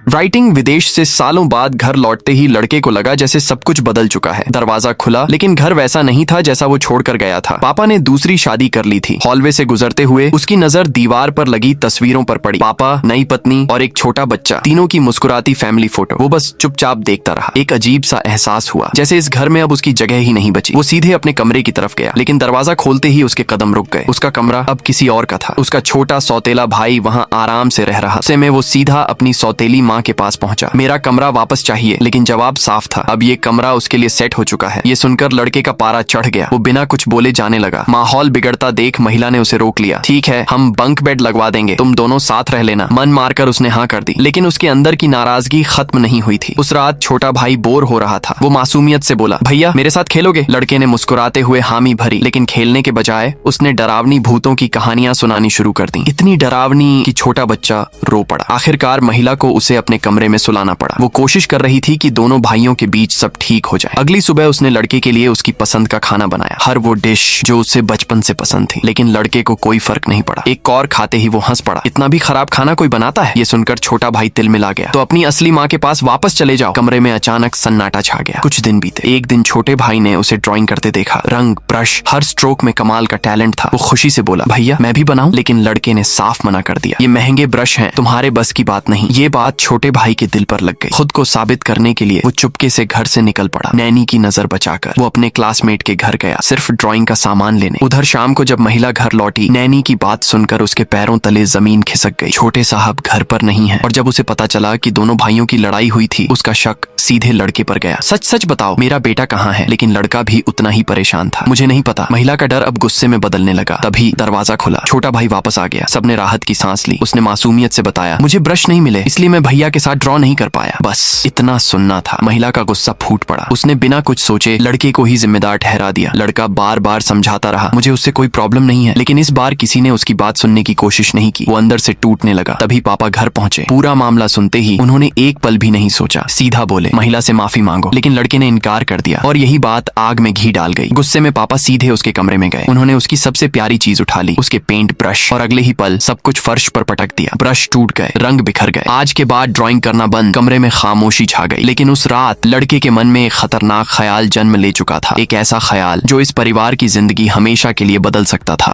Writing विदेश से सालों बाद घर लौटते ही लड़के को लगा जैसे सब कुछ बदल चुका है। दरवाजा खुला, लेकिन घर वैसा नहीं था जैसा वो छोड़कर गया था। पापा ने दूसरी शादी कर ली थी। हॉलवे से गुजरते हुए उसकी नजर दीवार पर लगी तस्वीरों पर पड़ी। पापा, नई पत्नी और एक छोटा बच्चा, तीनों की मुस्कुराती फैमिली फोटो। वो बस चुपचाप देखता रहा। एक अजीब सा एहसास हुआ, जैसे इस घर में अब उसकी जगह ही नहीं बची। वो सीधे अपने कमरे की तरफ गया, लेकिन दरवाजा खोलते ही उसके कदम रुक गए। उसका कमरा अब किसी और का था। उसका छोटा सौतेला भाई वहाँ आराम से रह रहा। ऐसे में वो सीधा अपनी सौतेली माँ के पास पहुंचा। मेरा कमरा वापस चाहिए। लेकिन जवाब साफ था, अब ये कमरा उसके लिए सेट हो चुका है। ये सुनकर लड़के का पारा चढ़ गया। वो बिना कुछ बोले जाने लगा। माहौल बिगड़ता देख महिला ने उसे रोक लिया। ठीक है, हम बंक बेड लगवा देंगे, तुम दोनों साथ रह लेना। मन मारकर उसने हाँ कर दी, लेकिन उसके अंदर की नाराजगी खत्म नहीं हुई थी। उस रात छोटा भाई बोर हो रहा था। वो मासूमियत से बोला, भैया मेरे साथ खेलोगे? लड़के ने मुस्कुराते हुए हामी भरी, लेकिन खेलने के बजाय उसने डरावनी भूतों की कहानियां सुनानी शुरू कर दी। इतनी डरावनी कि छोटा बच्चा रो पड़ा। आखिरकार महिला को उसे अपने कमरे में सुलाना पड़ा। वो कोशिश कर रही थी कि दोनों भाइयों के बीच सब ठीक हो जाए। अगली सुबह उसने लड़के के लिए उसकी पसंद का खाना बनाया, हर वो डिश जो उसे बचपन से पसंद थी। लेकिन लड़के को कोई फर्क नहीं पड़ा। एक कौर खाते ही वो हंस पड़ा। इतना भी खराब खाना कोई बनाता है? ये सुनकर छोटा भाई तिल मिला गया। तो अपनी असली माँ के पास वापस चले जाओ। कमरे में अचानक सन्नाटा छा गया। कुछ दिन बीते। एक दिन छोटे भाई ने उसे ड्राइंग करते देखा। रंग, ब्रश, हर स्ट्रोक में कमाल का टैलेंट था। वो खुशी से बोला, भैया मैं भी बनाऊं? लेकिन लड़के ने साफ मना कर दिया। ये महंगे ब्रश हैं, तुम्हारे बस की बात नहीं। ये बात छोटे भाई के दिल पर लग गई। खुद को साबित करने के लिए वो चुपके से घर से निकल पड़ा। नैनी की नजर बचाकर वो अपने क्लासमेट के घर गया, सिर्फ ड्राइंग का सामान लेने। उधर शाम को जब महिला घर लौटी, नैनी की बात सुनकर उसके पैरों तले जमीन खिसक गई। छोटे साहब घर पर नहीं है। और जब उसे पता चला कि दोनों भाइयों की लड़ाई हुई थी, उसका शक सीधे लड़के पर गया। सच सच बताओ, मेरा बेटा कहाँ है? लेकिन लड़का भी उतना ही परेशान था। मुझे नहीं पता। महिला का डर अब गुस्से में बदलने लगा। तभी दरवाजा खुला। छोटा भाई वापस आ गया। सबने राहत की सांस ली। उसने मासूमियत से बताया, मुझे ब्रश नहीं मिले, इसलिए मैं भैया के साथ ड्रॉ नहीं कर पाया। बस इतना सुनना था। महिला का गुस्सा फूट पड़ा। उसने बिना कुछ सोचे लड़के को ही जिम्मेदार ठहरा दिया। लड़का बार बार समझाता रहा, मुझे उससे कोई प्रॉब्लम नहीं है। लेकिन इस बार किसी ने उसकी बात सुनने की कोशिश नहीं की। वो अंदर से टूटने लगा। तभी पापा घर पहुंचे। पूरा मामला सुनते ही उन्होंने एक पल भी नहीं सोचा। सीधा बोले, महिला से माफी मांगो। लेकिन लड़के ने इनकार कर दिया और यही बात आग में घी डाल गई। गुस्से में पापा सीधे उसके कमरे में गए। उन्होंने उसकी सबसे प्यारी चीज उठा ली, उसके पेंट ब्रश, और अगले ही पल सब कुछ फर्श पर पटक दिया। ब्रश टूट गए, रंग बिखर गए। आज के बाद ड्राइंग करना बंद। कमरे में खामोशी छा गई। लेकिन उस रात लड़के के मन में एक खतरनाक ख्याल जन्म ले चुका था। एक ऐसा ख्याल जो इस परिवार की जिंदगी हमेशा के लिए बदल सकता था।